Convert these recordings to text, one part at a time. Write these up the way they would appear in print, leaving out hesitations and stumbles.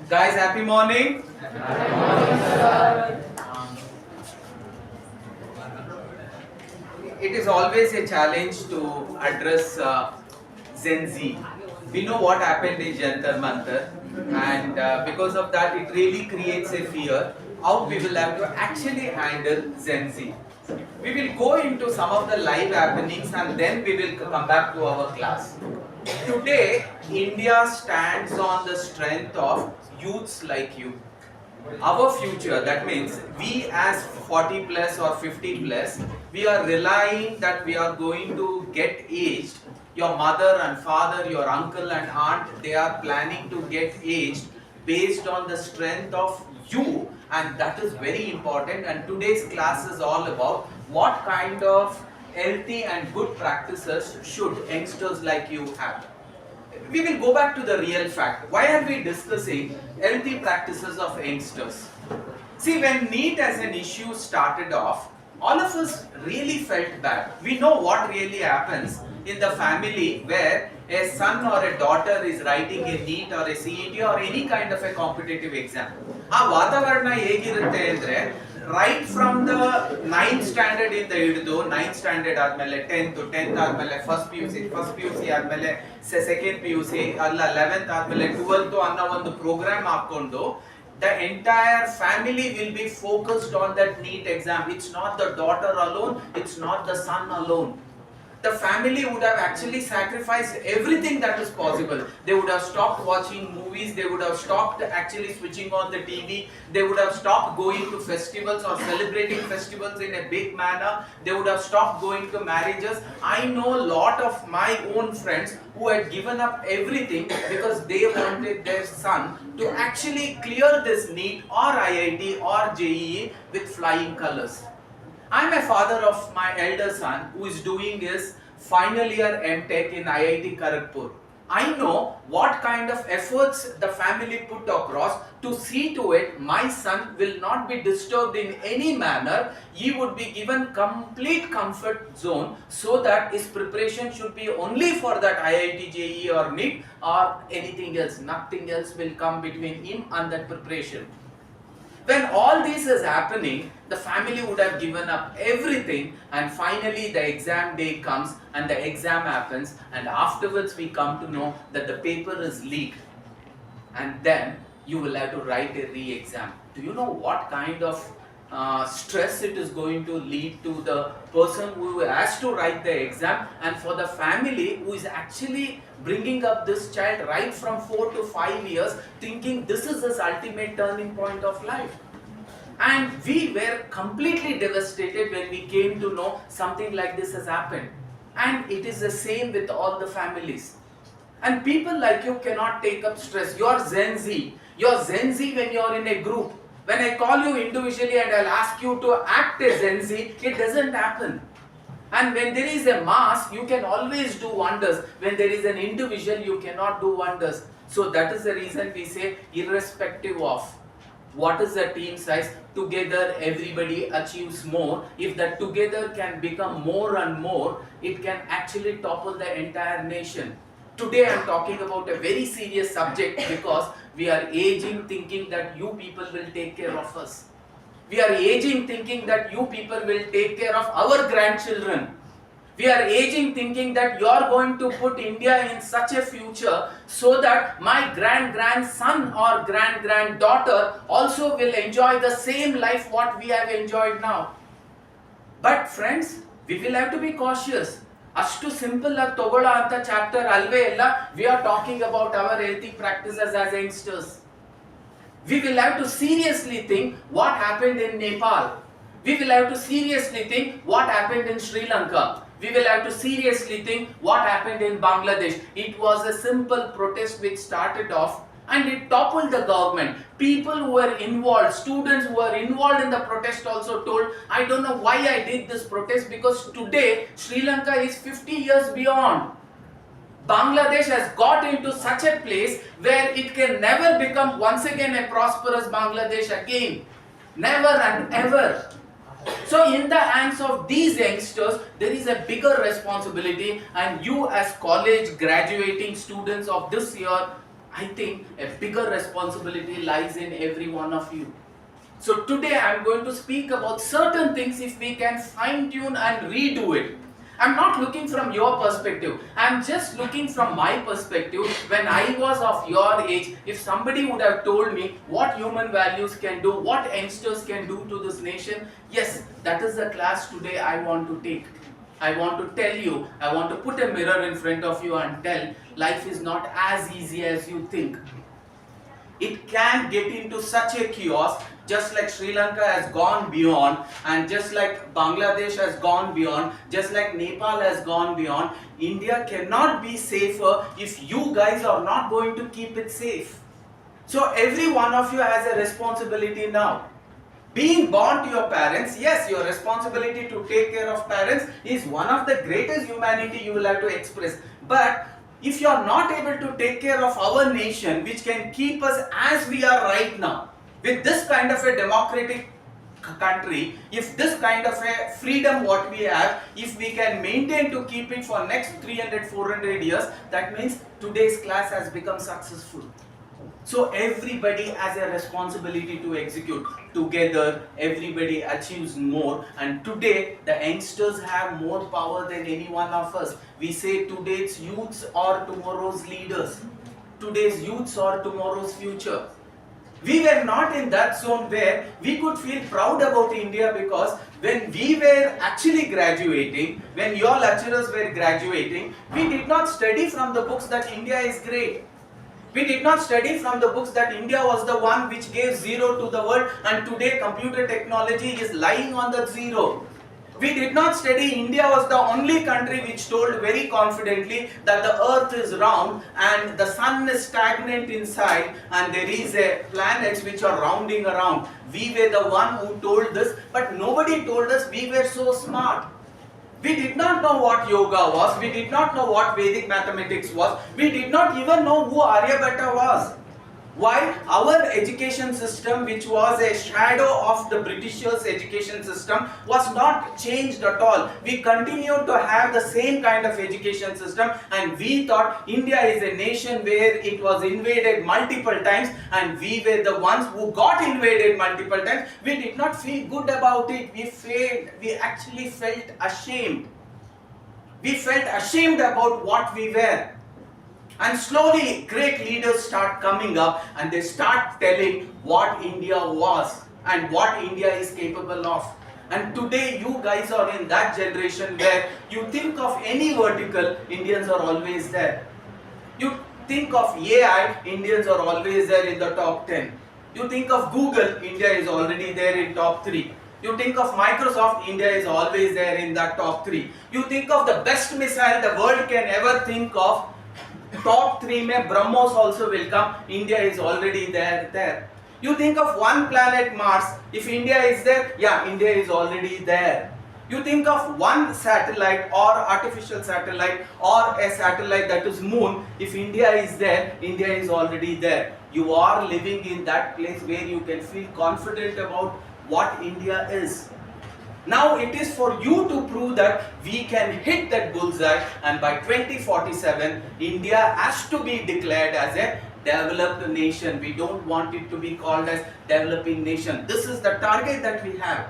Guys, happy morning. It is always a challenge to address Gen Z. We know what happened in Jantar Mantar, and because of that, it really creates a fear how we will have to actually handle Gen Z. We will go into some of the live happenings and then we will come back to our class. Today, India stands on the strength of youths like you. Our future, that means we as 40 plus or 50 plus, we are relying that we are going to get aged. Your mother and father, your uncle and aunt, they are planning to get aged based on the strength of you, and that is very important. And today's class is all about what kind of healthy and good practices should youngsters like you have. We will go back to the real fact. Why are we discussing healthy practices of youngsters? See, when NEET as an issue started off, all of us really felt bad. We know what really happens in the family where a son or a daughter is writing a NEET or a CET or any kind of a competitive exam. ಆ ವಾತಾವರಣ ಹೇಗಿರುತ್ತೆ ಅಂದ್ರೆ right from the 9th standard ಇಂದ ಹಿಡಿದು 9th standard ಆದ್ಮೇಲೆ 10th ಆದ್ಮೇಲೆ first P U C ಆದ್ಮೇಲೆ second P U C ಅಲ್ಲ 11th ಆದ್ಮೇಲೆ 12th ಅನ್ನೋ ಒಂದು ಪ್ರೋಗ್ರಾಮ್ ಹಾಕೊಂಡು the entire family will be focused on that NEET exam. It's not the daughter alone, it's not the son alone. The family would have actually sacrificed everything that is possible. They would have stopped watching movies, they would have stopped actually switching on the TV, they would have stopped going to festivals or celebrating festivals in a big manner, they would have stopped going to marriages. I know a lot of my own friends who had given up everything because they wanted their son to actually clear this NEET or IIT or JEE with flying colors. I'm a father of my elder son who is doing his final year MTech in IIT Kharagpur. I know what kind of efforts the family put across to see to it my son will not be disturbed in any manner. He would be given complete comfort zone so that his preparation should be only for that IIT JEE or NEET or anything else. Nothing else will come between him and that preparation. When all this is happening, the family would have given up everything, and finally the exam day comes and the exam happens, and afterwards we come to know that the paper is leaked, and then you will have to write a re-exam. Do you know what kind of stress it is going to lead to the person who has to write the exam, and for the family who is actually bringing up this child right from 4 to 5 years thinking this is his ultimate turning point of life. And we were completely devastated when we came to know something like this has happened. And it is the same with all the families. And people like you cannot take up stress. You're Gen Z. You're Gen Z when you're in a group. When I call you individually and I'll ask you to act as Gen Z, it doesn't happen. And when there is a mass, you can always do wonders. When there is an individual, you cannot do wonders. So that is the reason we say, irrespective of what is the team size, together everybody achieves more. If that together can become more and more, it can actually topple the entire nation. Today I am talking about a very serious subject because we are aging thinking that you people will take care of us. We are aging thinking that you people will take care of our grandchildren. We are aging thinking that you are going to put India in such a future so that my grandson or granddaughter also will enjoy the same life what we have enjoyed now. But friends, we will have to be cautious. ಅಷ್ಟು simple ಆಗಿ ತಗೊಳ್ಳೋ ಅಂತ chapter ಅಲ್ವೇ ಇಲ್ಲ. We are talking about our healthy practices as youngsters. We will have to seriously think what happened in Nepal. We will have to seriously think what happened in Sri Lanka. We will have to seriously think what happened in Bangladesh. It was a simple protest which started off and it toppled the government. People who were involved, students who were involved in the protest also told, I don't know why I did this protest because today Sri Lanka is 50 years beyond. Bangladesh has got into such a place where it can never become once again a prosperous Bangladesh again. Never and ever. So in the hands of these youngsters, there is a bigger responsibility, and you as college graduating students of this year I think a bigger responsibility lies in every one of you. So today I am going to speak about certain things if we can fine tune and redo it. I'm not looking from your perspective. I'm just looking from my perspective. When I was of your age, if somebody would have told me what human values can do, what youngsters can do to this nation, yes, that is the class today I want to take. I want to tell you, I want to put a mirror in front of you and tell life is not as easy as you think. It can get into such a chaos, just like Sri Lanka has gone beyond, and just like Bangladesh has gone beyond, just like Nepal has gone beyond. India cannot be safer if you guys are not going to keep it safe. So every one of you has a responsibility now. Being born to your parents, yes, your responsibility to take care of parents is one of the greatest humanity you will have to express. But if you are not able to take care of our nation, which can keep us as we are right now, with this kind of a democratic country, if this kind of a freedom what we have, if we can maintain to keep it for next 300-400 years, that means today's class has become successful. So everybody has a responsibility to execute. Together, everybody achieves more. And today, the youngsters have more power than any one of us. We say today's youths are tomorrow's leaders. Today's youths are tomorrow's future. We were not in that zone where we could feel proud about India, because when we were actually graduating, when your lecturers were graduating, we did not study from the books that India is great. We did not study from the books that India was the one which gave zero to the world, and today computer technology is lying on that zero. We did not study India was the only country which told very confidently that the earth is round and the sun is stagnant inside and there is a planets which are rounding around. We were the one who told this, but nobody told us we were so smart. We did not know what yoga was, we did not know what Vedic mathematics was, we did not even know who Aryabhatta was. Why? Our education system, which was a shadow of the Britishers' education system, was not changed at all. We continued to have the same kind of education system, and we thought India is a nation where it was invaded multiple times and we were the ones who got invaded multiple times. We did not feel good about it. We failed. We actually felt ashamed. We felt ashamed about what we were. And slowly great leaders start coming up and they start telling what India was and what India is capable of. And today you guys are in that generation where you think of any vertical, Indians are always there. You think of AI, Indians are always there in the top 10. You think of Google, India is already there in top 3. You think of Microsoft, India is always there in that top 3. You think of the best missile the world can ever think of, top 3 mein BrahMos also will come. India is already there. You think of one planet Mars, if India is there, yeah, India is already there. You think of one satellite or artificial satellite or a satellite that is moon, if India is there, India is already there. You are living in that place where you can feel confident about what India is. Now it is for you to prove that we can hit that bullseye, and by 2047 India has to be declared as a developed nation. We don't want it to be called as developing nation. This is the target that we have.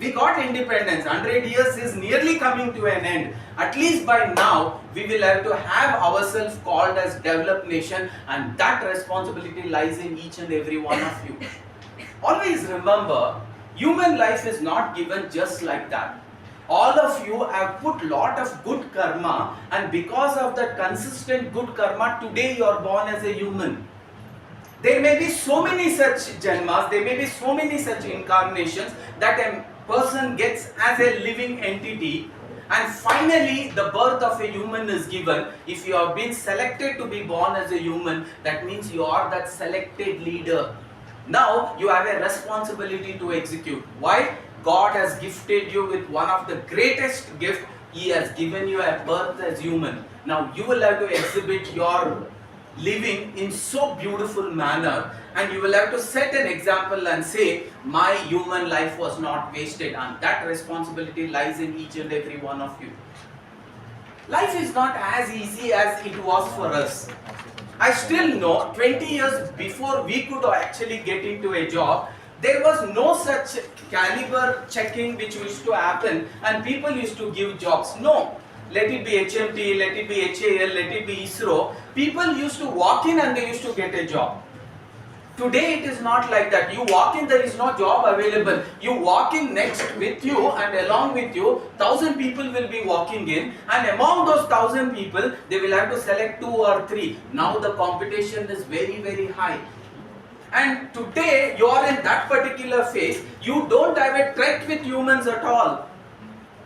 We got independence, 100 years is nearly coming to an end. At least by now we will have to have ourselves called as developed nation, and that responsibility lies in each and every one of you. Always remember, human life is not given just like that. All of you have put lot of good karma, and because of that consistent good karma, today you are born as a human. There may be so many such janmas, there may be so many such incarnations that a person gets as a living entity, and finally the birth of a human is given. If you have been selected to be born as a human, that means you are that selected leader. Now you have a responsibility to execute. Why? God has gifted you with one of the greatest gifts. He has given you a birth as human. Now you will have to exhibit your living in so beautiful manner, and you will have to set an example and say, my human life was not wasted, and that responsibility lies in each and every one of you. Life is not as easy as it was for us. I still know 20 years before we could actually get into a job, there was no such caliber checking which used to happen and people used to give jobs. No. Let it be HMT, let it be HAL, let it be ISRO. People used to walk in and they used to get a job. Today it is not like that. You walk in, there is no job available. You walk in next with you and along with you, 1,000 people will be walking in, and among those 1,000 people, they will have to select 2 or 3. Now the competition is very, very high. And today you are in that particular phase, you don't have a threat with humans at all.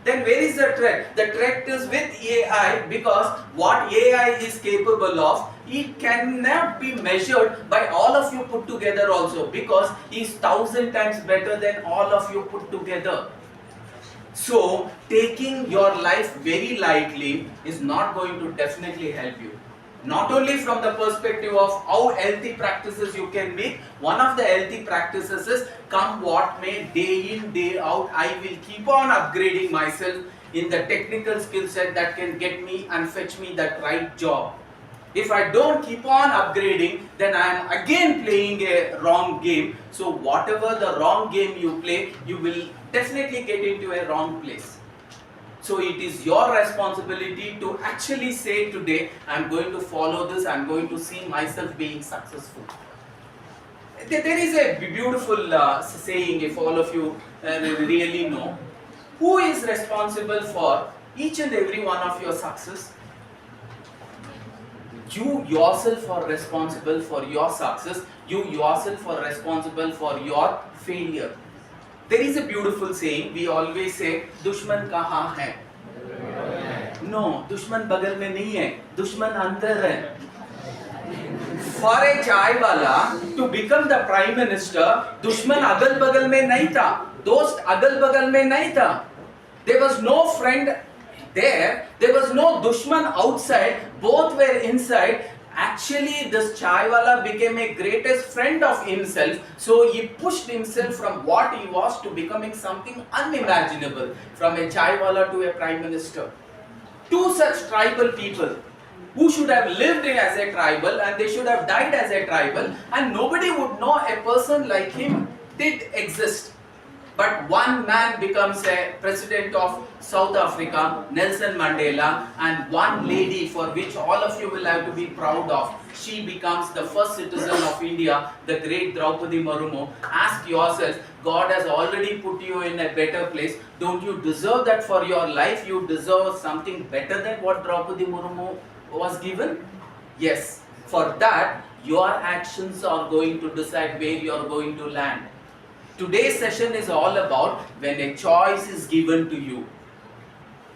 Then where is the threat? The threat is with AI, because what AI is capable of, it cannot be measured by all of you put together also, because he is 1,000 times better than all of you put together. So taking your life very lightly is not going to definitely help you. Not only from the perspective of how healthy practices you can make, one of the healthy practices is, come what may, day in, day out, I will keep on upgrading myself in the technical skill set that can get me and fetch me that right job. If I don't keep on upgrading, then I am again playing a wrong game. So whatever the wrong game you play, you will definitely get into a wrong place. So it is your responsibility to actually say today, I am going to follow this, I am going to see myself being successful. There is a beautiful saying, if all of you really know, who is responsible for each and every one of your success? You yourself are responsible for your success. You yourself are responsible for your failure. There is a beautiful saying, we always say, दुश्मन कहाँ है? No, दुश्मन बगल में नहीं है, दुश्मन अंदर है. For a chai wala to become the prime minister, दुश्मन अगल बगल में नहीं था, दोस्त अगल बगल में नहीं था. There was no friend there was no dushman outside, both were inside. Actually, this chai wala became a greatest friend of himself, so he pushed himself from what he was to becoming something unimaginable, from a chai wala to a prime minister. Two such tribal people who should have lived as a tribal and they should have died as a tribal, and nobody would know a person like him did exist. But one man becomes a president of South Africa, Nelson Mandela, and one lady for which all of you will have to be proud of. She becomes the first citizen of India, the great Draupadi Murmu. Ask yourself, God has already put you in a better place. Don't you deserve that for your life? You deserve something better than what Draupadi Murmu was given? Yes. For that, your actions are going to decide where you are going to land. Today's session is all about when a choice is given to you.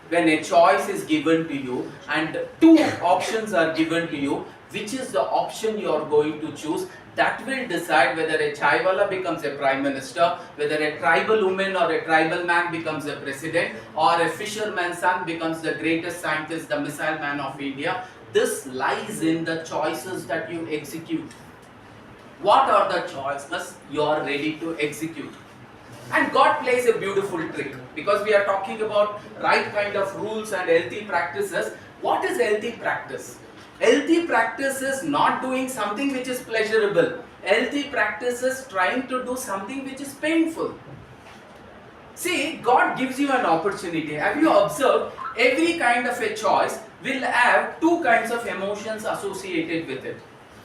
When a choice is given to you and two options are given to you, which is the option you are going to choose, that will decide whether a chai wala becomes a prime minister, whether a tribal woman or a tribal man becomes a president, or a fisherman's son becomes the greatest scientist, the missile man of India. This lies in the choices that you execute. What are the choices you are ready to execute? And God plays a beautiful trick, because we are talking about right kind of rules and healthy practices. What is healthy practice? Healthy practice is not doing something which is pleasurable. Healthy practice is trying to do something which is painful. See, God gives you an opportunity. Have you observed, every kind of a choice will have two kinds of emotions associated with it.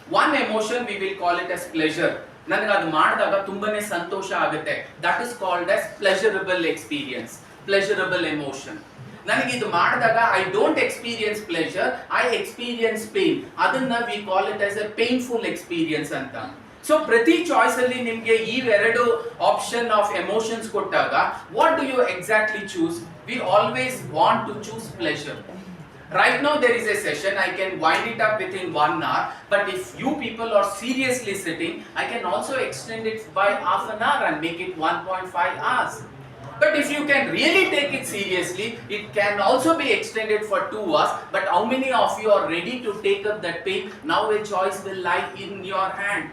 One emotion we will call it as pleasure. ನನಗೆ ಅದು ಮಾಡಿದಾಗ ತುಂಬಾನೇ ಸಂತೋಷ ಆಗುತ್ತೆ. That is called as pleasurable experience, pleasurable emotion. ನನಗೆ ಇದು ಮಾಡಿದಾಗ I don't experience pleasure, I experience pain. ಅದನ್ನ we call it as a painful experience ಅಂತ. So ಪ್ರತಿ ಚಾಯ್ಸ್ ಅಲ್ಲಿ ನಿಮಗೆ ಈ ಎರಡು ಆಪ್ಷನ್ ಆಫ್ ಎಮೋಷನ್ಸ್ ಕೊಟ್ಟಾಗ what do you exactly choose? We always want to choose pleasure. Right now there is a session, I can wind it up within 1 hour, but if you people are seriously sitting, I can also extend it by half an hour and make it 1.5 hours. But if you can really take it seriously, it can also be extended for 2 hours. But how many of you are ready to take up that pain? Now a choice will lie in your hand.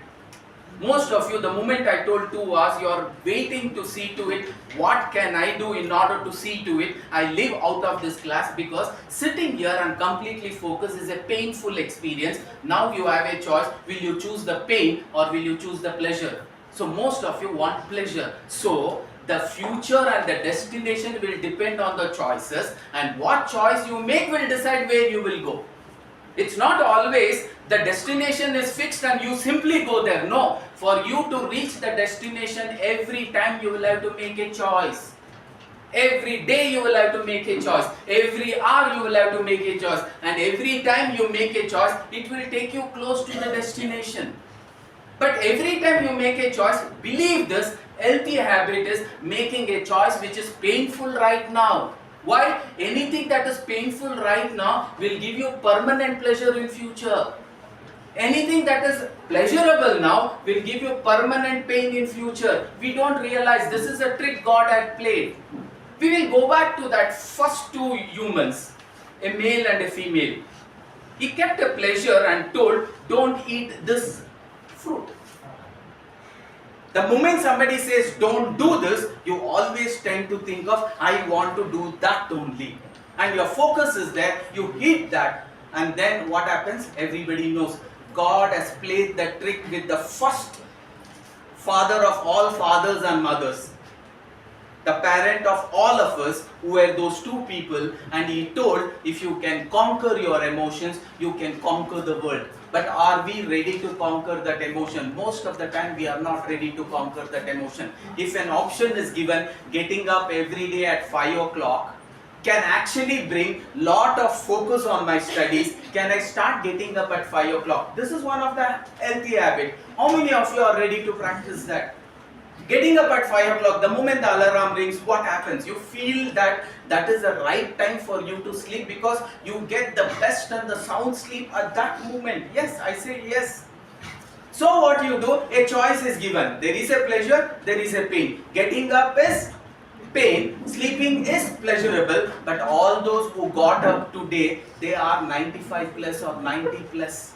Most of you, the moment I told 2 hours, you're waiting to see to it, what can I do in order to see to it I live out of this class, because sitting here and completely focus is a painful experience. Now you have a choice, will you choose the pain or will you choose the pleasure? So most of you want pleasure. So the future and the destination will depend on the choices, and what choice you make will decide where you will go. It's not always the destination is fixed and you simply go there. No, for you to reach the destination, every time you will have to make a choice. Every day you will have to make a choice. Every hour you will have to make a choice. And every time you make a choice, it will take you close to the destination. But every time you make a choice, believe this, healthy habit is making a choice which is painful right now. Why? Anything that is painful right now will give you permanent pleasure in future. Anything that is pleasurable now will give you permanent pain in future. We don't realize this is a trick God had played. We will go back to that first two humans, a male and a female. He kept a pleasure and told, don't eat this fruit. The moment somebody says don't do this, you always tend to think of I want to do that only. And your focus is there, you hit that, and then what happens? Everybody knows. God has played the trick with the first father of all fathers and mothers. The parent of all of us who were those two people, and he told, if you can conquer your emotions, you can conquer the world. But are we ready to conquer that emotion? Most of the time we are not ready to conquer that emotion. If an option is given, getting up every day at 5 o'clock can actually bring lot of focus on my studies. Can I start getting up at 5 o'clock? This is one of the healthy habits. How many of you are ready to practice that? Getting up at 5 o'clock, the moment the alarm rings, what happens? You feel that that is the right time for you to sleep, because you get the best and the sound sleep at that moment. Yes, I say yes. So what you do, a choice is given. There is a pleasure, there is a pain. Getting up is pain, sleeping is pleasurable, but all those who got up today, they are 95 plus or 90 plus.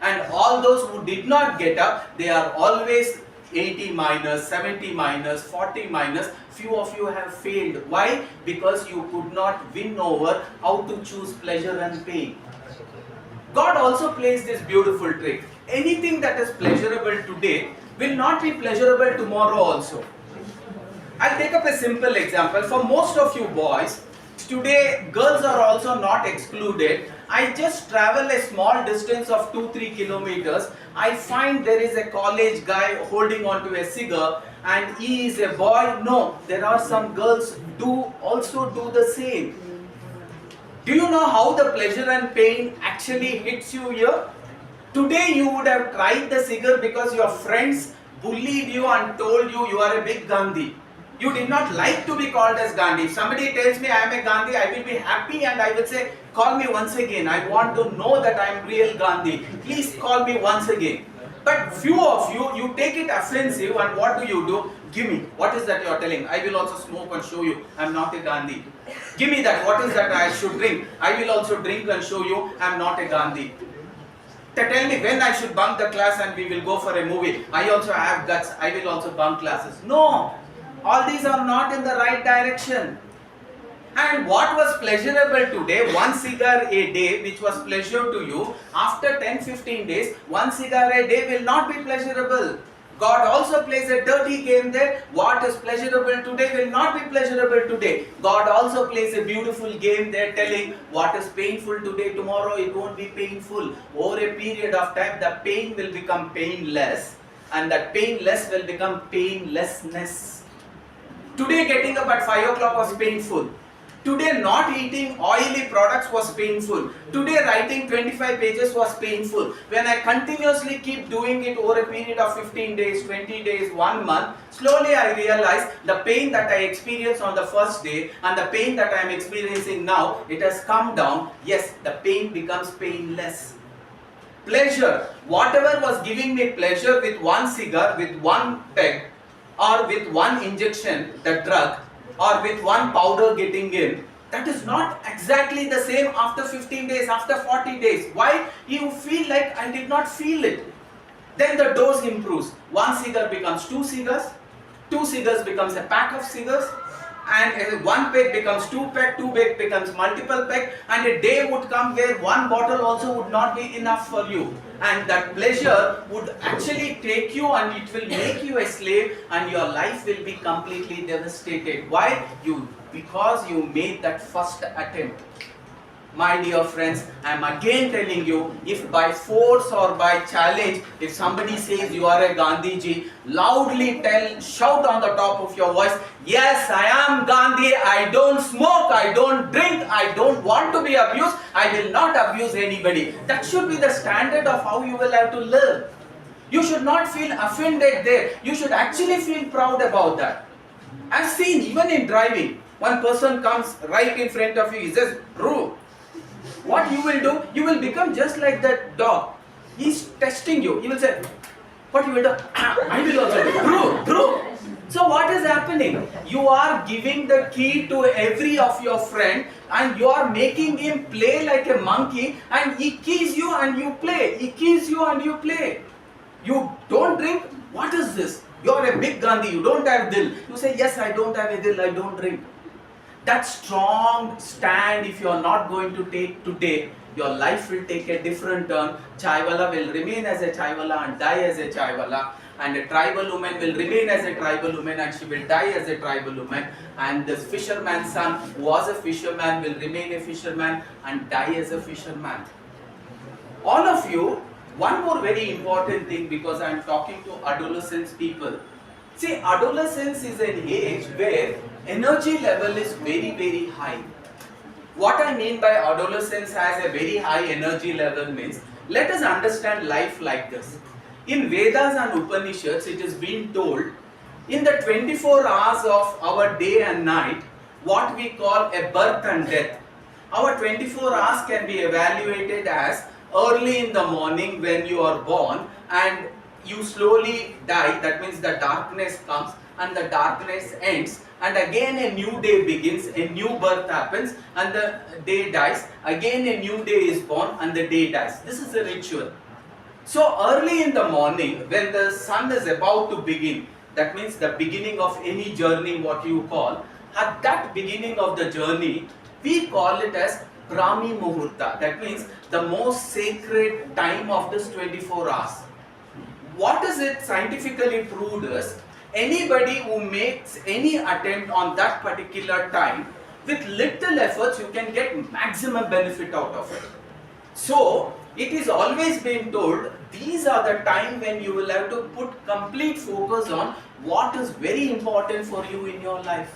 And all those who did not get up, they are always 80 minus, 70 minus, 40 minus. Few of you have failed. Why? Because you could not win over how to choose pleasure and pain. God also plays this beautiful trick. Anything that is pleasurable today will not be pleasurable tomorrow also. I'll take up a simple example. For most of you boys, today girls are also not excluded. I just travel a small distance of 2-3 kilometers. I find there is a college guy holding on to a cigar and he is a boy. No, there are some girls do also do the same. Do you know how the pleasure and pain actually hits you here? Today you would have tried the cigar because your friends bullied you and told you you are a big Gandhi. You did not like to be called as Gandhi. If somebody tells me I am a Gandhi, I will be happy and I will say, call me once again. I want to know that I am real Gandhi. Please call me once again. But few of you, you take it offensive, and what do? Give me. What is that you are telling? I will also smoke and show you I am not a Gandhi. Give me that. What is that I should drink? I will also drink and show you I am not a Gandhi. Tell me when I should bunk the class and we will go for a movie. I also have guts. I will also bunk classes. No. All these are not in the right direction. And what was pleasurable today, one cigar a day, which was pleasure to you, after 10-15 days, one cigar a day will not be pleasurable. God also plays a dirty game there. What is pleasurable today will not be pleasurable today. God also plays a beautiful game there, telling what is painful today, tomorrow it won't be painful. Over a period of time, the pain will become painless, and that painless will become painlessness. Today getting up at 5 o'clock was painful. Today not eating oily products was painful. Today writing 25 pages was painful. When I continuously keep doing it over a period of 15 days, 20 days, 1 month, slowly I realize the pain that I experienced on the first day and the pain that I am experiencing now, it has come down. Yes, the pain becomes painless. Pleasure, whatever was giving me pleasure with one cigar, with one peg, or with one injection, the drug, or with one powder getting in, that is not exactly the same after 15 days, after 40 days. Why? You feel like I did not feel it. Then the dose improves. One cigar becomes two cigars becomes a pack of cigars, and one pack becomes two pack becomes multiple pack, and a day would come where one bottle also would not be enough for you, and that pleasure would actually take you and it will make you a slave, and your life will be completely devastated. Why? Because you made that first attempt. My dear friends, I am again telling you, if by force or by challenge, if somebody says you are a Gandhiji, loudly shout on the top of your voice, yes, I am Gandhi, I don't smoke, I don't drink, I don't want to be abused, I will not abuse anybody. That should be the standard of how you will have to live. You should not feel offended there. You should actually feel proud about that. I've seen even in driving, one person comes right in front of you, he says, bro, what you will do, you will become just like that dog. He's testing you. He will say, what you will do? I will also do. True. So what is happening? You are giving the key to every of your friend and you are making him play like a monkey, and he keys you and you play. He keys you and you play. You don't drink? What is this? You are a big Gandhi. You don't have dil. You say, yes, I don't have a dil. I don't drink. That strong stand, if you are not going to take today, your life will take a different turn. Chaiwala will remain as a Chaiwala and die as a Chaiwala, and a tribal woman will remain as a tribal woman and she will die as a tribal woman, and the fisherman's son who was a fisherman will remain a fisherman and die as a fisherman. All of you, one more very important thing, because I am talking to adolescents people. See, adolescence is an age where energy level is very, very high. What I mean by adolescence has a very high energy level means, let us understand life like this. In Vedas and Upanishads, it is being told, in the 24 hours of our day and night, what we call a birth and death. Our 24 hours can be evaluated as early in the morning when you are born and you slowly die. That means the darkness comes and the darkness ends, and again a new day begins, a new birth happens and the day dies, again a new day is born and the day dies. This is a ritual. So early in the morning when the sun is about to begin, that means the beginning of any journey, what you call, at that beginning of the journey, we call it as Brahmi Muhurta. That means the most sacred time of this 24 hours. What is it scientifically proved is, anybody who makes any attempt on that particular time, with little efforts you can get maximum benefit out of it. So it is always been told, these are the time when you will have to put complete focus on what is very important for you in your life.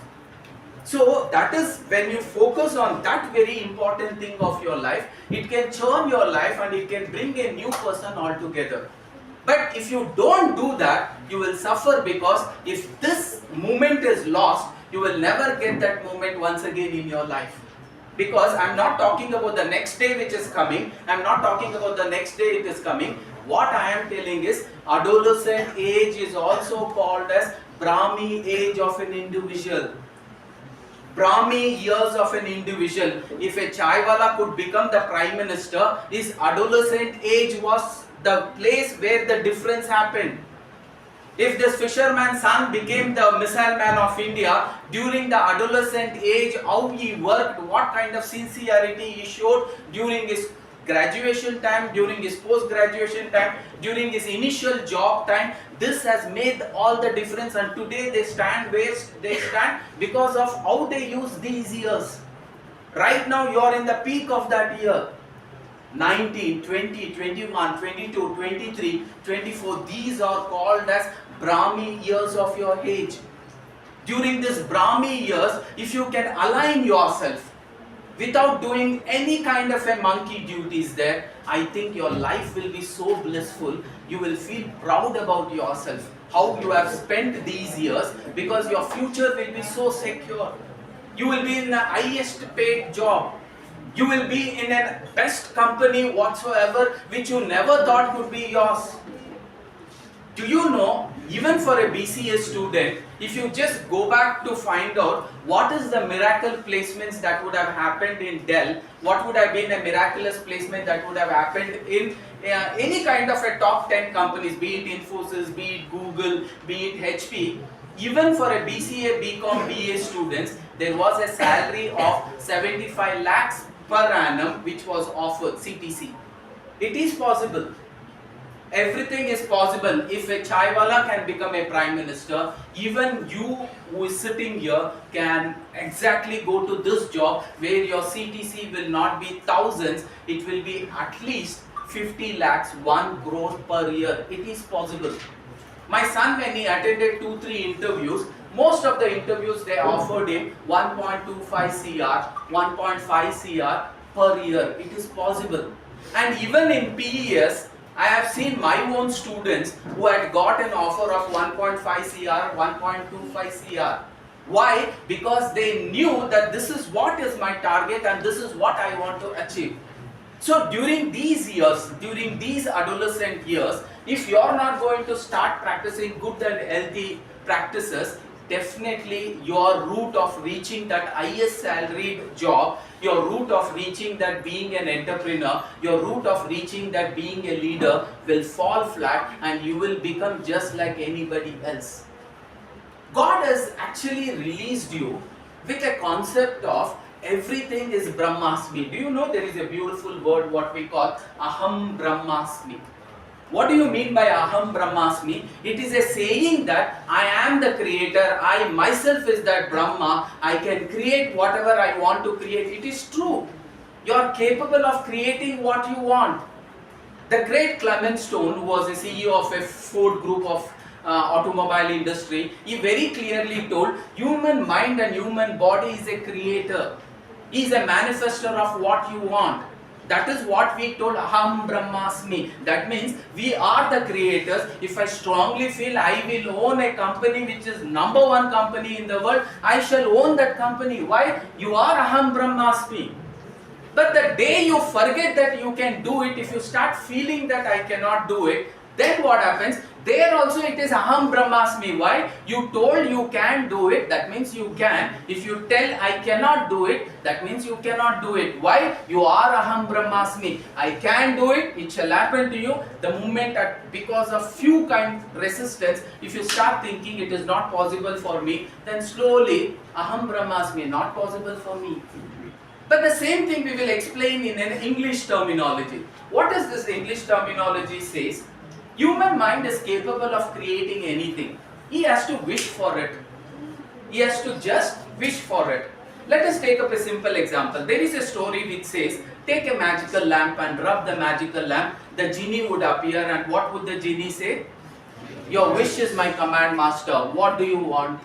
So that is when you focus on that very important thing of your life, it can churn your life and it can bring a new person altogether. But if you don't do that, you will suffer, because if this moment is lost, you will never get that moment once again in your life. Because I am not talking about the next day which is coming, I am not talking about the next day it is coming. What I am telling is, adolescent age is also called as Brahmi age of an individual. Brahmi years of an individual. If a Chaiwala could become the Prime Minister, his adolescent age was the place where the difference happened. If this fisherman's son became the missile man of India, during the adolescent age, how he worked, what kind of sincerity he showed during his graduation time, during his post-graduation time, during his initial job time, this has made all the difference, and today they stand where they stand because of how they use these years. Right now you are in the peak of that year. 19, 20, 21, 22, 23, 24, these are called as Brahmi years of your age. During this Brahmi years, if you can align yourself without doing any kind of a monkey duties there, I think your life will be so blissful. You will feel proud about yourself, how you have spent these years, because your future will be so secure. You will be in the highest paid job. You will be in a best company whatsoever, which you never thought could be yours. Do you know, even for a BCA student, if you just go back to find out what is the miracle placements that would have happened in Dell, what would have been a miraculous placement that would have happened in any kind of a top 10 companies, be it Infosys, be it Google, be it HP, even for a BCA, BCom, BA students, there was a salary of 75 lakhs per annum which was offered, CTC. It is possible. Everything is possible. If a chaiwala can become a prime minister, even you who is sitting here can exactly go to this job where your CTC will not be thousands, it will be at least 50 lakhs, 1 crore per year. It is possible. My son, when he attended 2-3 interviews, most of the interviews they offered him 1.25 CR, 1.5 CR per year. It is possible. And even in PES, I have seen my own students who had got an offer of 1.5 CR, 1.25 CR. Why? Because they knew that this is what is my target and this is what I want to achieve. So during these years, during these adolescent years, if you are not going to start practicing good and healthy practices, definitely your route of reaching that highest salaried job, your route of reaching that being an entrepreneur, your route of reaching that being a leader will fall flat and you will become just like anybody else. God has actually released you with a concept of everything is Brahmasmi. Do you know there is a beautiful word what we call Aham Brahmasmi? What do you mean by Aham Brahmasmi? It is a saying that I am the creator, I myself is that Brahma, I can create whatever I want to create. It is true. You are capable of creating what you want. The great Clement Stone, who was the CEO of a Ford group of automobile industry, he very clearly told human mind and human body is a creator. He is a manifester of what you want. That is what we told Aham Brahmasmi. That means we are the creators. If I strongly feel I will own a company which is number one company in the world, I shall own that company. Why? You are Aham Brahmasmi. But the day you forget that you can do it, if you start feeling that I cannot do it, then what happens? There also it is Aham Brahmasmi. Why? You told you can do it, that means you can. If you tell I cannot do it, that means you cannot do it. Why? You are Aham Brahmasmi. I can do it, it shall happen to you. The moment that because of few kind resistance, if you start thinking it is not possible for me, then slowly Aham Brahmasmi, not possible for me. But the same thing we will explain in an English terminology. What does this English terminology says? Human mind is capable of creating anything. He has to wish for it. He has to just wish for it. Let us take up a simple example. There is a story which says, take a magical lamp and rub the magical lamp. The genie would appear and what would the genie say? Your wish is my command, master. What do you want?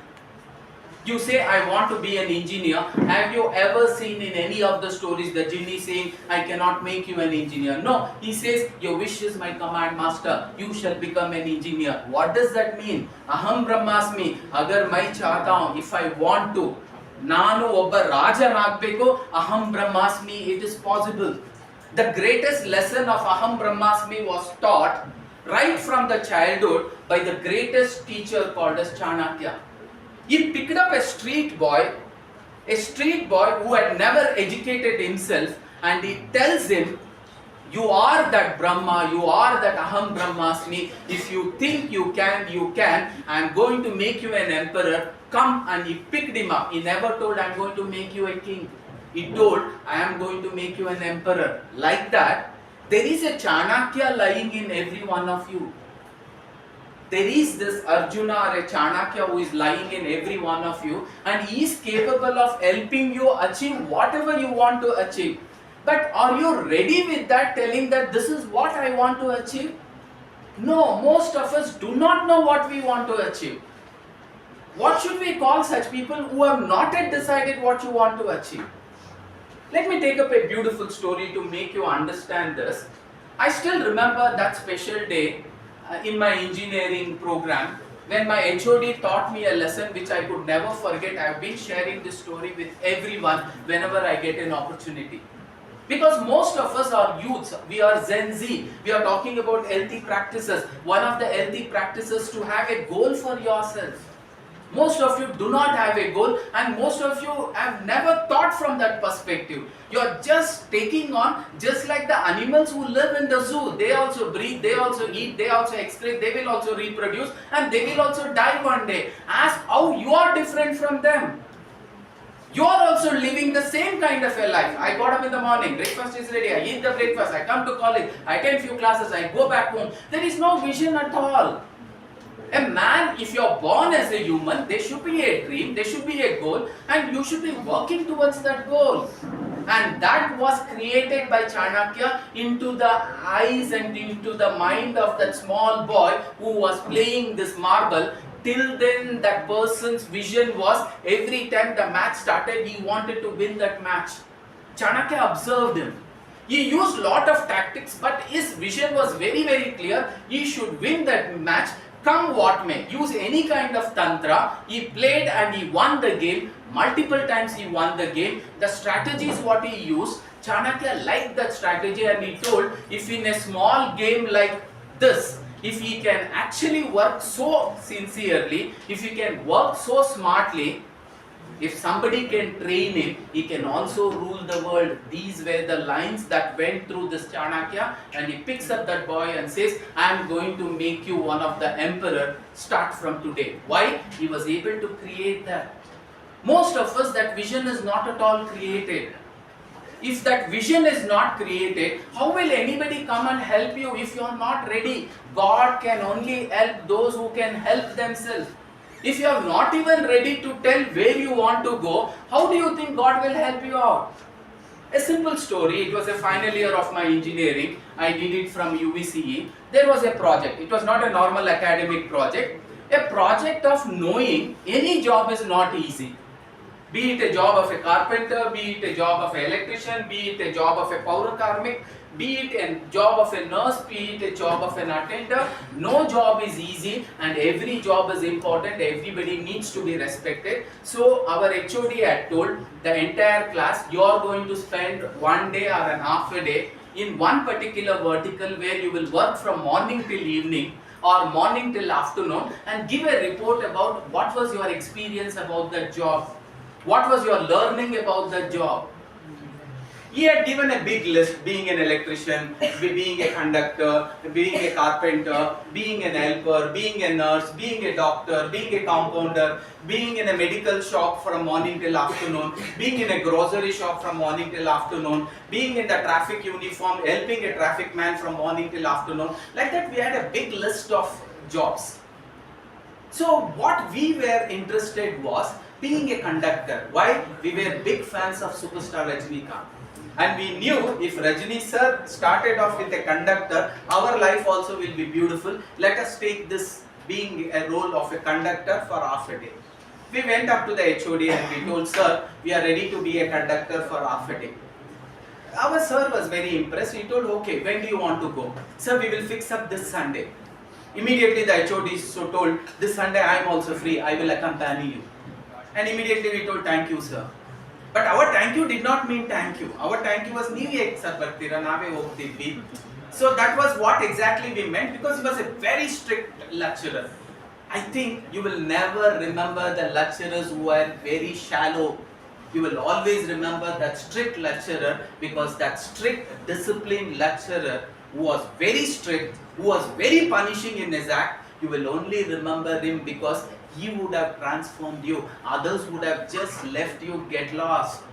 You say, I want to be an engineer. Have you ever seen in any of the stories the genie saying, I cannot make you an engineer? No, he says, your wish is my command, master. You shall become an engineer. What does that mean? Aham Brahmasmi. Agar mai chahta hu, if I want to, Nanu obba raja nagbeku, Aham Brahmasmi, it is possible. The greatest lesson of Aham Brahmasmi was taught right from the childhood by the greatest teacher called as Chanakya. He picked up a street boy who had never educated himself, and he tells him, you are that Brahma, you are that Aham Brahmasmi. If you think you can, you can. I am going to make you an emperor. Come. And he picked him up. He never told, I am going to make you a king. He told, I am going to make you an emperor. Like that, there is a Chanakya lying in every one of you. There is this Arjuna or a Chanakya who is lying in every one of you, and he is capable of helping you achieve whatever you want to achieve. But are you ready with that, telling that this is what I want to achieve? No, most of us do not know what we want to achieve. What should we call such people who have not yet decided what you want to achieve? Let me take up a beautiful story to make you understand this. I still remember that special day in my engineering program when my HOD taught me a lesson which I could never forget. I have been sharing this story with everyone whenever I get an opportunity. Because most of us are youths, we are Gen Z, we are talking about healthy practices. One of the healthy practices to have a goal for yourself. Most of you do not have a goal, and most of you have never thought from that perspective. You are just taking on, just like the animals who live in the zoo. They also breathe, they also eat, they also excrete, they will also reproduce, and they will also die one day. Ask how you are different from them. You are also living the same kind of a life. I got up in the morning, breakfast is ready, I eat the breakfast, I come to college, I attend few classes, I go back home. There is no vision at all. A man, if you are born as a human, there should be a dream, there should be a goal, and you should be working towards that goal. And that was created by Chanakya into the eyes and into the mind of that small boy who was playing this marble. Till then, that person's vision was, every time the match started, he wanted to win that match. Chanakya observed him. He used lot of tactics, but his vision was very, very clear. He should win that match, come what may. Use any kind of tantra. He played and he won the game. Multiple times he won the game. The strategy is what he used. Chanakya liked that strategy, and he told, if in a small game like this, if he can actually work so sincerely, if he can work so smartly, if somebody can train him, he can also rule the world. These were the lines that went through this Chanakya, and he picks up that boy and says, I am going to make you one of the emperor, start from today. Why? He was able to create that. Most of us, that vision is not at all created. If that vision is not created, how will anybody come and help you if you are not ready? God can only help those who can help themselves. If you are not even ready to tell where you want to go, how do you think God will help you out? A simple story. It was a final year of my engineering. I did it from UVCE. There was a project. It was not a normal academic project. A project of knowing any job is not easy. Be it a job of a carpenter, be it a job of an electrician, be it a job of a power karmik, be it a job of a nurse, be it a job of an attender. No job is easy, and every job is important. Everybody needs to be respected. So our HOD had told the entire class, you are going to spend one day or an half a day in one particular vertical where you will work from morning till evening or morning till afternoon, and give a report about what was your experience about that job. What was your learning about the job? He had given a big list, being an electrician, being a conductor, being a carpenter, being an helper, being a nurse, being a doctor, being a compounder, being in a medical shop from morning till afternoon, being in a grocery shop from morning till afternoon, being in the traffic uniform, helping a traffic man from morning till afternoon. Like that, we had a big list of jobs. So what we were interested was being a conductor. Why? We were big fans of superstar Rajinikanth. And we knew if Rajini sir started off with a conductor, our life also will be beautiful. Let us take this being a role of a conductor for half a day. We went up to the HOD and we told, sir, we are ready to be a conductor for half a day. Our sir was very impressed. He told, okay, when do you want to go? Sir, we will fix up this Sunday. Immediately the HOD so told, this Sunday I am also free, I will accompany you. And immediately we told, thank you sir. But our thank you did not mean thank you. Our thank you was Nive sir bartira, nave hogtivi. So that was what exactly we meant, because he was a very strict lecturer. I think you will never remember the lecturers who were very shallow. You will always remember that strict lecturer, because that strict disciplined lecturer who was very strict, who was very punishing in his act, you will only remember him because he would have transformed you. Others would have just left you get lost.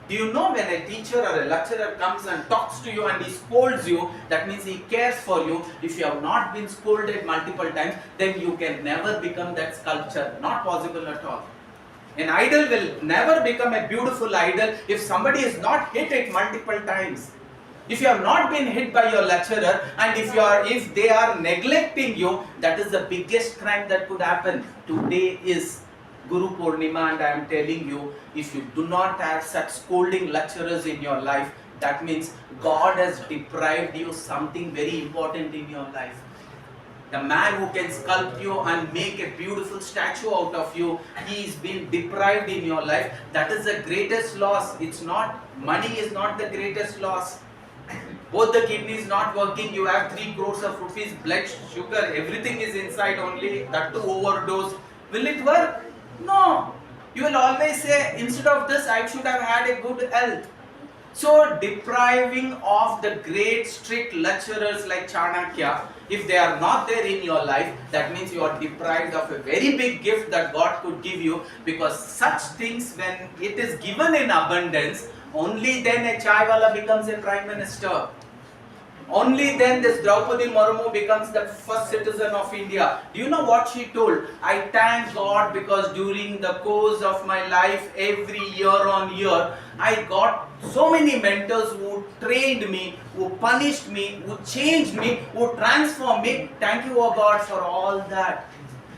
Do you know, when a teacher or a lecturer comes and talks to you and he scolds you, that means he cares for you. If you have not been scolded multiple times, then you can never become that sculpture. Not possible at all. An idol will never become a beautiful idol if somebody is not hit it multiple times. If you have not been hit by your lecturer, and if they are neglecting you, that is the biggest crime that could happen. Today is Guru Purnima, and I am telling you, if you do not have such scolding lecturers in your life, that means God has deprived you something very important in your life. The man who can sculpt you and make a beautiful statue out of you, he is being deprived in your life. That is the greatest loss. It's not, money is not the greatest loss. Both the kidneys not working, you have 3 crores of rupees, blood sugar, everything is inside only, that to overdose. Will it work? No. You will always say, instead of this, I should have had a good health. So depriving of the great strict lecturers like Chanakya, if they are not there in your life, that means you are deprived of a very big gift that God could give you, because such things, when it is given in abundance, only then a chaiwala becomes a prime minister. Only then this Draupadi Murmu becomes the first citizen of India. Do you know what she told? I thank God because during the course of my life, every year on year, I got so many mentors who trained me, who punished me, who changed me, who transformed me. Thank you, O God, for all that.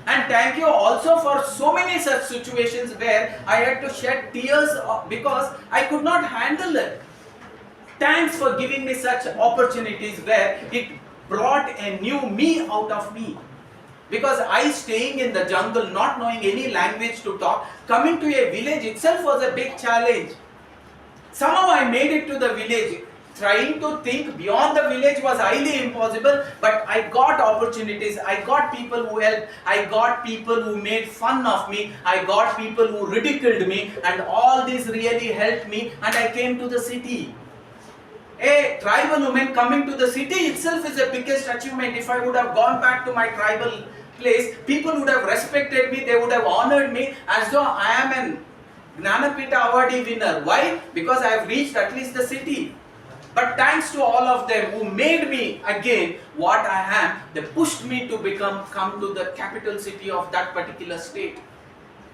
And thank you also for so many such situations where I had to shed tears because I could not handle it. Thanks for giving me such opportunities where it brought a new me out of me. Because I, staying in the jungle, not knowing any language to talk, coming to a village itself was a big challenge. Somehow I made it to the village. Trying to think beyond the village was highly impossible, but I got opportunities, I got people who helped, I got people who made fun of me, I got people who ridiculed me, and all this really helped me, and I came to the city. A tribal woman coming to the city itself is the biggest achievement. If I would have gone back to my tribal place, people would have respected me, they would have honored me as though I am an Gnanapita awardee winner. Why? Because I have reached at least the city. But thanks to all of them who made me again what I am, they pushed me to come to the capital city of that particular state.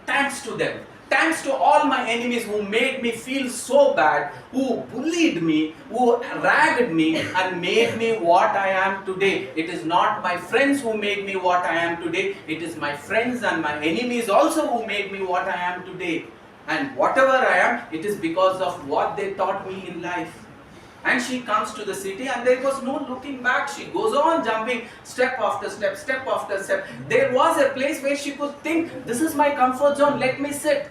Thanks to them. Thanks to all my enemies who made me feel so bad, who bullied me, who ragged me and made me what I am today. It is not my friends who made me what I am today. It is my friends and my enemies also who made me what I am today. And whatever I am, it is because of what they taught me in life. And she comes to the city and there was no looking back. She goes on jumping step after step, step after step. There was a place where she could think, this is my comfort zone, let me sit.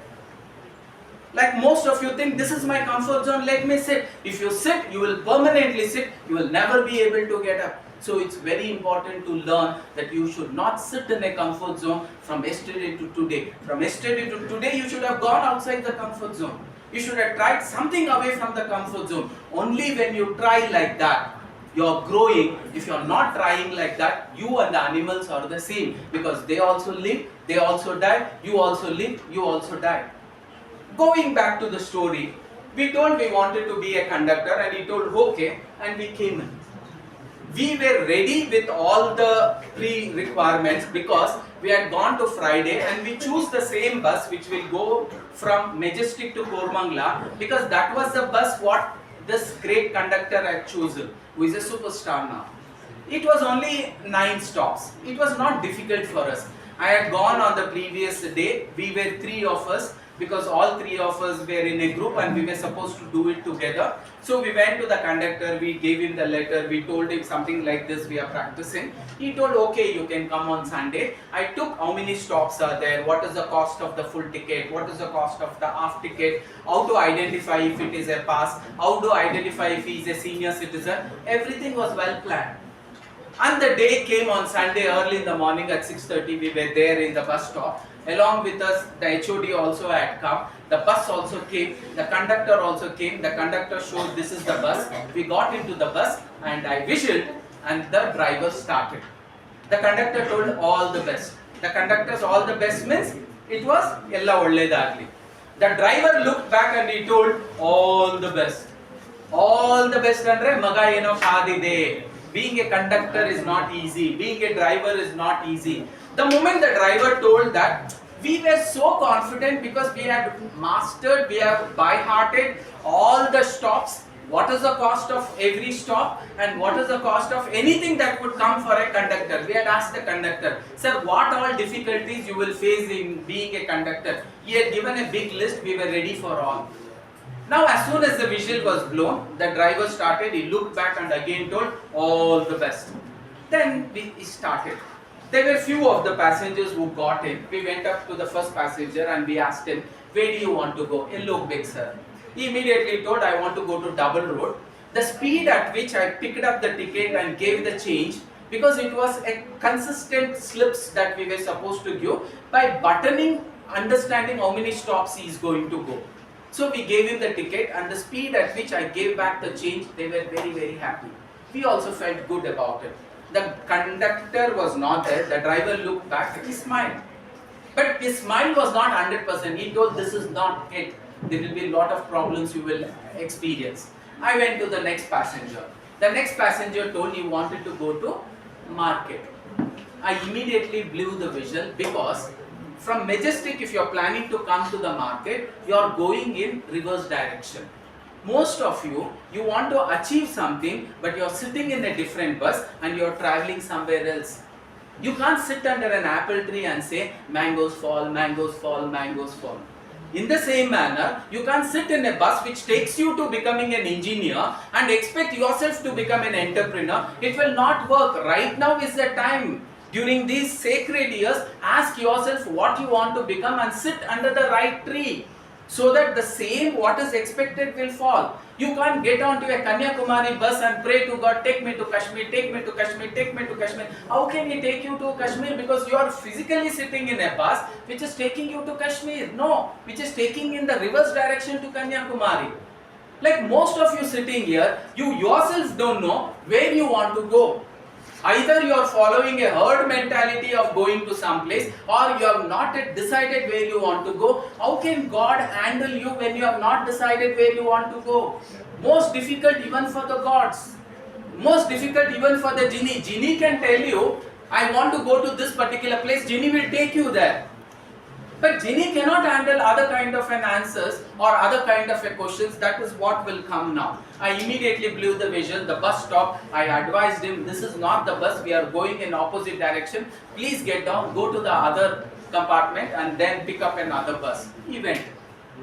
Like most of you think, this is my comfort zone, let me sit. If you sit, you will permanently sit, you will never be able to get up. So it's very important to learn that you should not sit in a comfort zone from yesterday to today. From yesterday to today, you should have gone outside the comfort zone. You should have tried something away from the comfort zone. Only when you try like that, you are growing. If you are not trying like that, you and the animals are the same. Because they also live, they also die, you also live, you also die. Going back to the story, we told we wanted to be a conductor and he told okay, and we came in. We were ready with all the pre-requirements because we had gone to Friday and we choose the same bus which will go from Majestic to Kormangla, because that was the bus what this great conductor had chosen, who is a superstar now. It was only 9 stops. It was not difficult for us. I had gone on the previous day. We were 3 of us, because all 3 of us were in a group and we were supposed to do it together. So we went to the conductor, we gave him the letter, we told him something like this, we are practicing. He told, okay, you can come on Sunday. I took how many stops are there, what is the cost of the full ticket, what is the cost of the half ticket, how to identify if it is a pass, how to identify if he is a senior citizen. Everything was well planned. And the day came on Sunday early in the morning at 6:30, we were there in the bus stop. Along with us, the HOD also had come, the bus also came, the conductor also came, the conductor showed this is the bus. We got into the bus and I whistled and the driver started. The conductor told all the best. The conductor's all the best means it was Ella Olledagli. The driver looked back and he told all the best. All the best andre maga eno kaadide. Being a conductor is not easy. Being a driver is not easy. The moment the driver told that, we were so confident because we had mastered, we have by-hearted all the stops. What is the cost of every stop and what is the cost of anything that would come for a conductor. We had asked the conductor, sir, what all difficulties you will face in being a conductor. He had given a big list, we were ready for all. Now as soon as the whistle was blown, the driver started, he looked back and again told all the best. Then we started. There were few of the passengers who got in. We went up to the first passenger and we asked him, where do you want to go? In Lokbek, sir. He immediately told, I want to go to Double Road. The speed at which I picked up the ticket and gave the change, because it was a consistent slips that we were supposed to give, by buttoning, understanding how many stops he is going to go. So we gave him the ticket, and the speed at which I gave back the change, they were very, very happy. We also felt good about it. The conductor was not there, the driver looked back, he smiled. But his smile was not 100%. He told, this is not it. There will be a lot of problems you will experience. I went to the next passenger. The next passenger told he wanted to go to market. I immediately blew the whistle, because from Majestic, if you are planning to come to the market, you are going in reverse direction. Most of you want to achieve something, but you are sitting in a different bus and you are traveling somewhere else. You can't sit under an apple tree and say, mangoes fall, mangoes fall, mangoes fall. In the same manner, you can't sit in a bus which takes you to becoming an engineer and expect yourself to become an entrepreneur. It will not work. Right now is the time. During these sacred years, ask yourself what you want to become and sit under the right tree, so that the same what is expected will fall. You can't get onto a Kanyakumari bus and pray to God, take me to Kashmir, take me to Kashmir, take me to Kashmir. How can He take you to Kashmir? Because you are physically sitting in a bus which is taking you to Kashmir. No, which is taking in the reverse direction to Kanyakumari. Like most of you sitting here, you yourself don't know where you want to go. Either you are following a herd mentality of going to some place, or you have not yet decided where you want to go. How can God handle you when you have not decided where you want to go? Most difficult even for the gods. Most difficult even for the genie. Genie can tell you, I want to go to this particular place. Genie will take you there. But genie cannot handle other kind of an answers or other kind of a questions. That is what will come now. I immediately blew the whistle. The bus stopped. I advised him, this is not the bus. We are going in opposite direction. Please get down, go to the other compartment and then pick up another bus. He went.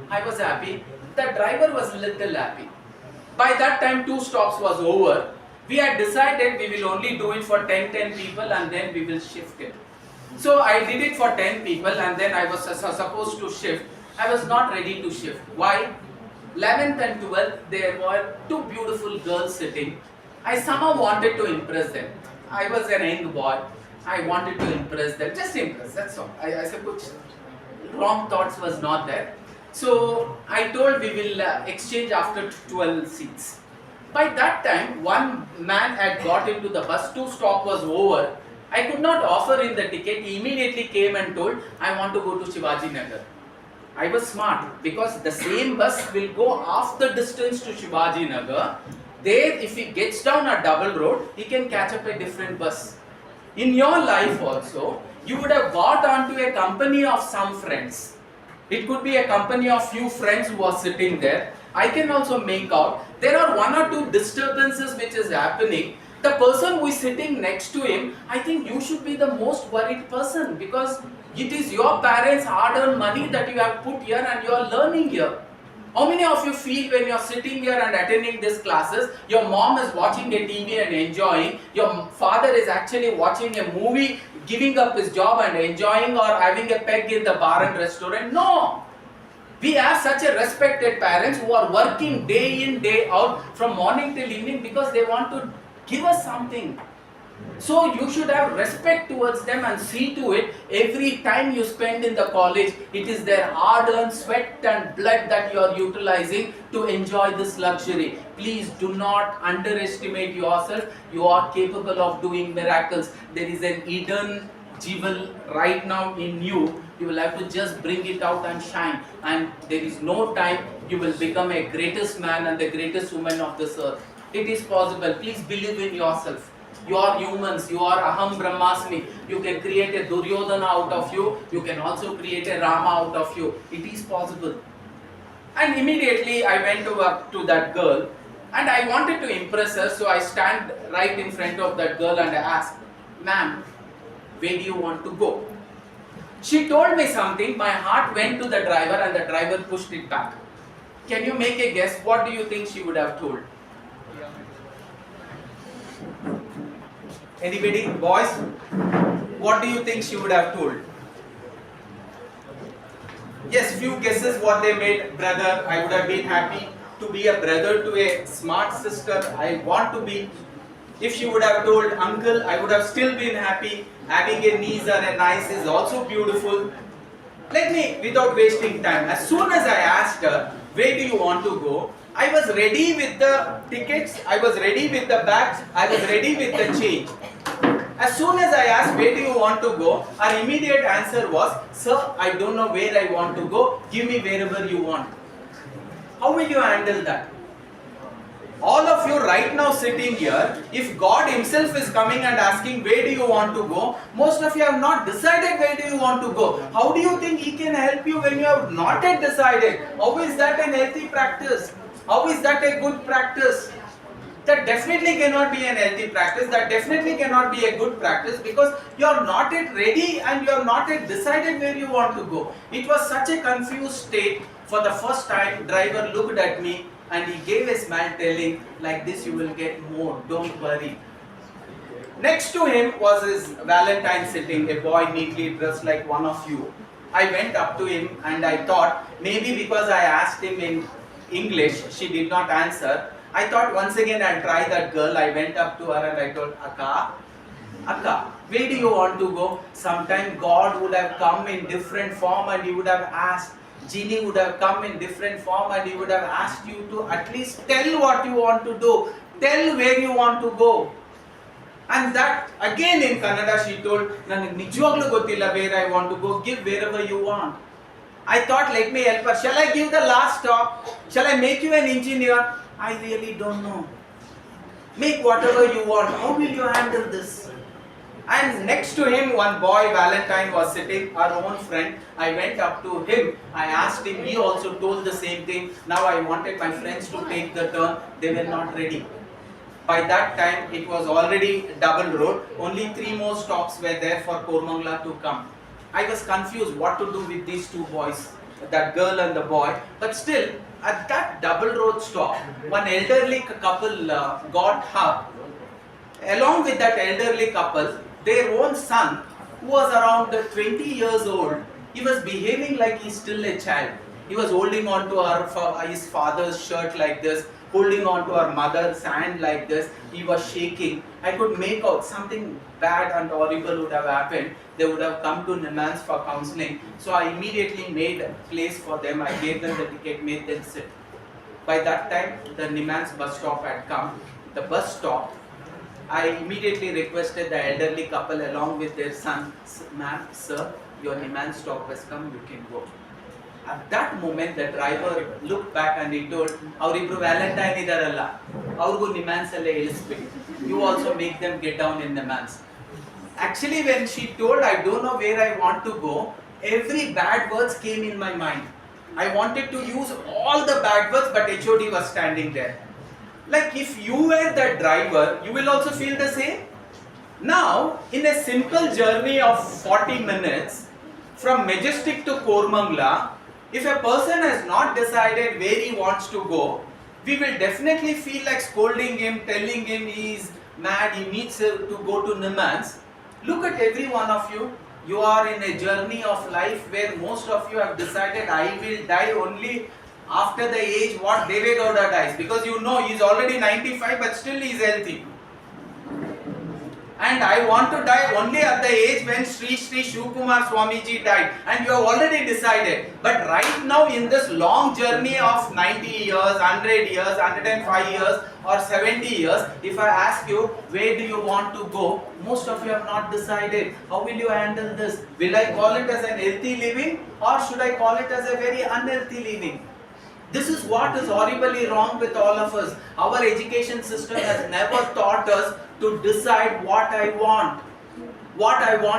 I was happy. The driver was little happy. By that time, 2 stops was over. We had decided we will only do it for 10 people and then we will shift it. So I did it for 10 people and then I was supposed to shift. I was not ready to shift. Why? 11th and 12th, there were 2 beautiful girls sitting. I somehow wanted to impress them. I was an young boy. I wanted to impress them. Just impress, that's all. I suppose wrong thoughts was not there. So I told we will exchange after 12 seats. By that time, one man had got into the bus. 2 stop was over. I could not offer him the ticket. He immediately came and told, I want to go to Shivaji Nagar. I was smart, because the same bus will go half the distance to Shivaji Nagar. There, if he gets down a double road, he can catch up a different bus. In your life also, you would have got onto a company of some friends. It could be a company of few friends who are sitting there. I can also make out there are 1 or 2 disturbances which is happening. The person who is sitting next to him, I think you should be the most worried person, because it is your parents' hard-earned money that you have put here and you are learning here. How many of you feel when you are sitting here and attending these classes, your mom is watching a TV and enjoying, your father is actually watching a movie, giving up his job and enjoying, or having a peg in the bar and restaurant? No! We have such a respected parents who are working day in, day out, from morning till evening, because they want to give us something. So you should have respect towards them and see to it every time you spend in the college, it is their hard-earned sweat and blood that you are utilizing to enjoy this luxury. Please do not underestimate yourself. You are capable of doing miracles. There is an hidden jewel right now in you. You will have to just bring it out and shine. And there is no time. You will become a greatest man and the greatest woman of this earth. It is possible. Please believe in yourself. You are humans. You are Aham Brahmasmi. You can create a Duryodhana out of you. You can also create a Rama out of you. It is possible. And immediately I went over to that girl and I wanted to impress her. So I stand right in front of that girl and I asked, ma'am, where do you want to go? She told me something. My heart went to the driver and the driver pushed it back. Can you make a guess? What do you think she would have told? Anybody? Boys? What do you think she would have told? Yes, few guesses what they made. Brother, I would have been happy to be a brother to a smart sister. I want to be. If she would have told uncle, I would have still been happy. Having a niece or a niece is also beautiful. Let me, without wasting time, as soon as I asked her, where do you want to go? I was ready with the tickets, I was ready with the bags, I was ready with the change. As soon as I asked, where do you want to go? Her immediate answer was, sir, I don't know where I want to go, give me wherever you want. How will you handle that? All of you right now sitting here, if God himself is coming and asking where do you want to go, most of you have not decided where do you want to go. How do you think he can help you when you have not yet decided? How is that an healthy practice? How is that a good practice? That definitely cannot be an healthy practice. That definitely cannot be a good practice because you are not yet ready and you have not yet decided where you want to go. It was such a confused state. For the first time, driver looked at me and he gave a smile telling, like this you will get more, don't worry. Next to him was his Valentine sitting, a boy neatly dressed like one of you. I went up to him and I thought, maybe because I asked him in English, she did not answer. I thought once again I'll try that girl. I went up to her and I told, Akka, where do you want to go? Sometime God would have come in different form and he would have asked. Genie would have come in different form and he would have asked you to at least tell what you want to do. Tell where you want to go. And that again in Kannada she told, "Nanage nijwaglu gottilla where I want to go, give wherever you want." I thought, let me help her. Shall I give the last stop? Shall I make you an engineer? I really don't know. Make whatever you want. How will you handle this? And next to him, one boy, Valentine, was sitting, our own friend. I went up to him. I asked him. He also told the same thing. Now I wanted my friends to take the turn. They were not ready. By that time, it was already double road. Only 3 more stops were there for Kormangla to come. I was confused what to do with these 2 boys, that girl and the boy. But still, at that double road stop, one elderly couple got up. Along with that elderly couple, their own son, who was around 20 years old, he was behaving like he's still a child. He was holding on to his father's shirt like this, holding on to her mother's hand like this. He was shaking. I could make out something bad and horrible would have happened. They would have come to Nimans for counseling. So I immediately made a place for them. I gave them the ticket, made them sit. By that time, the Nimans bus stop had come. The bus stopped. I immediately requested the elderly couple along with their son, "Ma'am, sir, your Nimans stop has come, you can go." At that moment, the driver looked back and he told, "Avribru Valentine idaralla, avrgu Nimans alle ilisbidi. You also make them get down in Nimans." Actually, when she told, "I don't know where I want to go," every bad words came in my mind. I wanted to use all the bad words, but HOD was standing there. Like if you were the driver, you will also feel the same. Now, in a simple journey of 40 minutes from Majestic to Kormangla, if a person has not decided where he wants to go, we will definitely feel like scolding him, telling him he is mad, he needs to go to Nimans. Look at every one of you. You are in a journey of life where most of you have decided, I will die only after the age what Deve Gowda dies, because you know he is already 95 but still he is healthy. And I want to die only at the age when Sri Shivkumar Swamiji died, and you have already decided. But right now in this long journey of 90 years, 100 years, 105 years or 70 years, if I ask you where do you want to go, most of you have not decided. How will you handle this? Will I call it as an healthy living or should I call it as a very unhealthy living? This is what is horribly wrong with all of us. Our education system has never taught us to decide what I want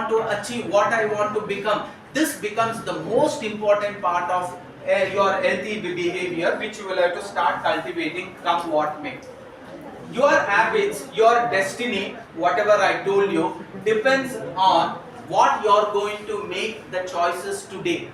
to achieve, what I want to become. This becomes the most important part of your healthy behavior, which you will have to start cultivating come what may. Your habits, your destiny, whatever I told you, depends on what you are going to make the choices today.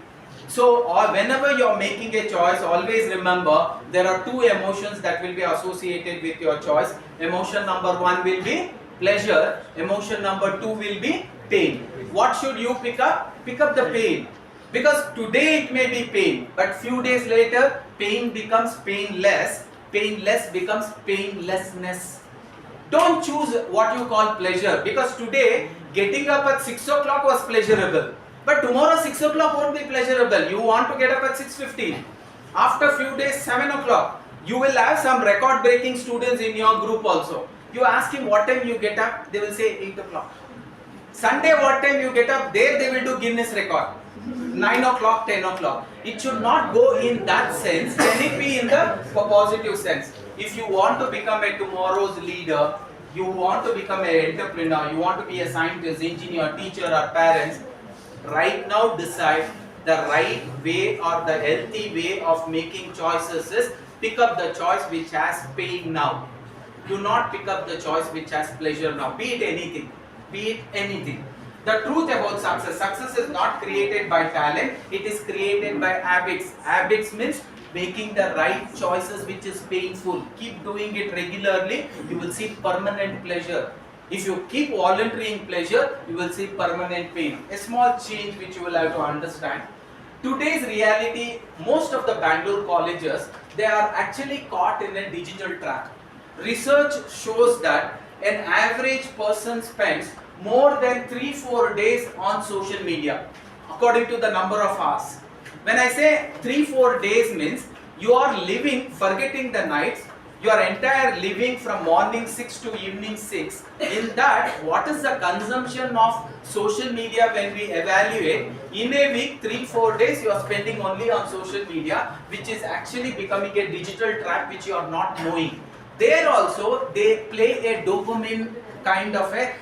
So, whenever you are making a choice, always remember there are 2 emotions that will be associated with your choice. Emotion number 1 will be pleasure, emotion number 2 will be pain. What should you pick up? Pick up the pain. Because today it may be pain, but few days later pain becomes painless, painless becomes painlessness. Don't choose what you call pleasure, because today getting up at 6 o'clock was pleasurable, but tomorrow 6 o'clock won't be pleasurable. You want to get up at 6:15. After few days 7 o'clock. You will have some record breaking students in your group also. You ask him what time you get up, they will say 8 o'clock. Sunday what time you get up, there they will do Guinness record. 9 o'clock, 10 o'clock. It should not go in that sense. Can it be in the positive sense? If you want to become a tomorrow's leader, you want to become an entrepreneur, you want to be a scientist, engineer, teacher or parents, right now decide the right way or the healthy way of making choices is pick up the choice which has pain now. Do not pick up the choice which has pleasure now. Be it anything. Be it anything. The truth about success is not created by talent, it is created by habits. Habits means making the right choices which is painful. Keep doing it regularly, you will see permanent pleasure. If you keep volunteering pleasure, you will see permanent pain. A small change which you will have to understand. Today's reality, most of the Bangalore colleges, they are actually caught in a digital trap. Research shows that an average person spends more than 3-4 days on social media, according to the number of hours. When I say 3-4 days means you are living, forgetting the nights, your entire living from morning 6 to evening 6. In that, what is the consumption of social media when we evaluate? In a week, 3-4 days you are spending only on social media, which is actually becoming a digital trap which you are not knowing. There also, they play a dopamine kind of a,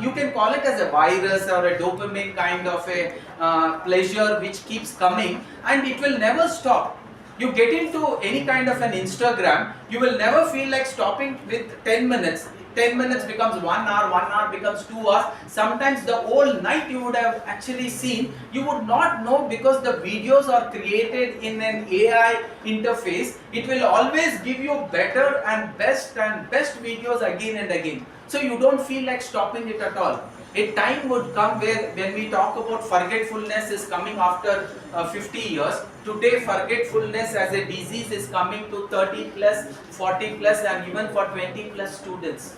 you can call it as a virus or a dopamine kind of a pleasure which keeps coming, and it will never stop. You get into any kind of an Instagram, you will never feel like stopping with 10 minutes. 10 minutes becomes 1 hour, 1 hour becomes 2 hours. Sometimes the whole night you would have actually seen, you would not know, because the videos are created in an AI interface. It will always give you better and best videos again and again. So you don't feel like stopping it at all. A time would come where, when we talk about forgetfulness is coming after 50 years, today forgetfulness as a disease is coming to 30 plus, 40 plus and even for 20 plus students.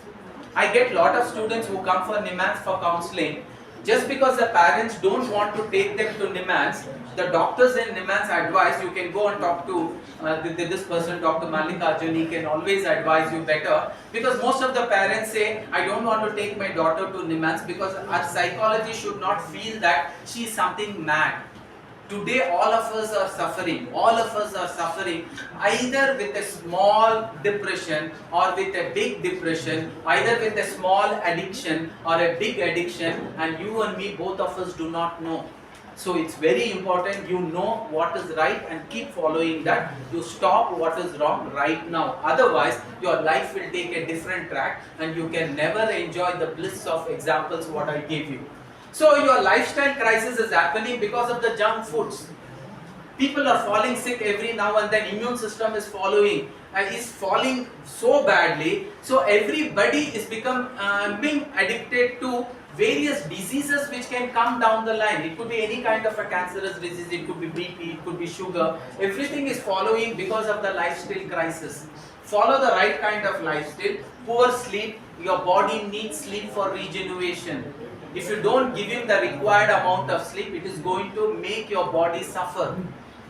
I get lot of students who come for NIMANS for counseling. Just because the parents don't want to take them to NIMANS, the doctors in NIMANS advise you can go and talk to this person, Dr. Mallikarjuna, he can always advise you better. Because most of the parents say, I don't want to take my daughter to NIMANS because our psychology should not feel that she is something mad. Today all of us are suffering. All of us are suffering either with a small depression or with a big depression, either with a small addiction or a big addiction, and you and me, both of us do not know. So it's very important you know what is right and keep following that. You stop what is wrong right now. Otherwise, your life will take a different track and you can never enjoy the bliss of examples what I gave you. So your lifestyle crisis is happening because of the junk foods. People are falling sick every now and then. Immune system is falling so badly. So everybody is being addicted to various diseases which can come down the line. It could be any kind of a cancerous disease, it could be BP, it could be sugar. Everything is following because of the lifestyle crisis. Follow the right kind of lifestyle. Poor sleep, your body needs sleep for regeneration. If you don't give him the required amount of sleep, it is going to make your body suffer.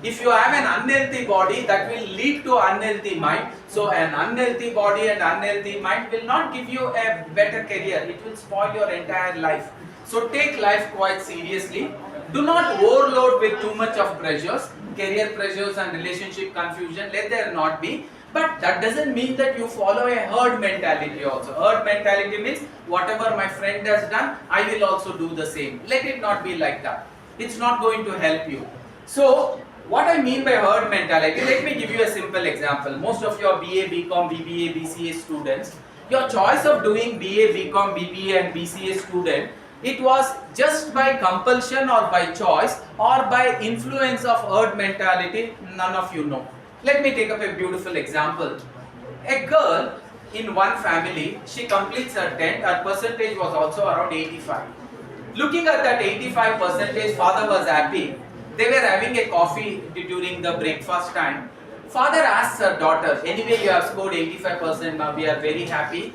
If you have an unhealthy body, that will lead to unhealthy mind. So an unhealthy body and unhealthy mind will not give you a better career. It will spoil your entire life. So take life quite seriously. Do not overload with too much of pressures, career pressures and relationship confusion. Let there not be. But that doesn't mean that you follow a herd mentality also. Herd mentality means whatever my friend has done, I will also do the same. Let it not be like that. It's not going to help you. So what I mean by herd mentality, let me give you a simple example. Most of your BA, BCom, BBA, BCA students, your choice of doing BA, BCom, BBA and BCA student, it was just by compulsion or by choice or by influence of herd mentality, none of you know. Let me take up a beautiful example. A girl in one family, she completes her 10th, her percentage was also around 85. Looking at that 85 percentage, father was happy. They were having a coffee during the breakfast time. Father asks her daughter, anyway you have scored 85%, now we are very happy.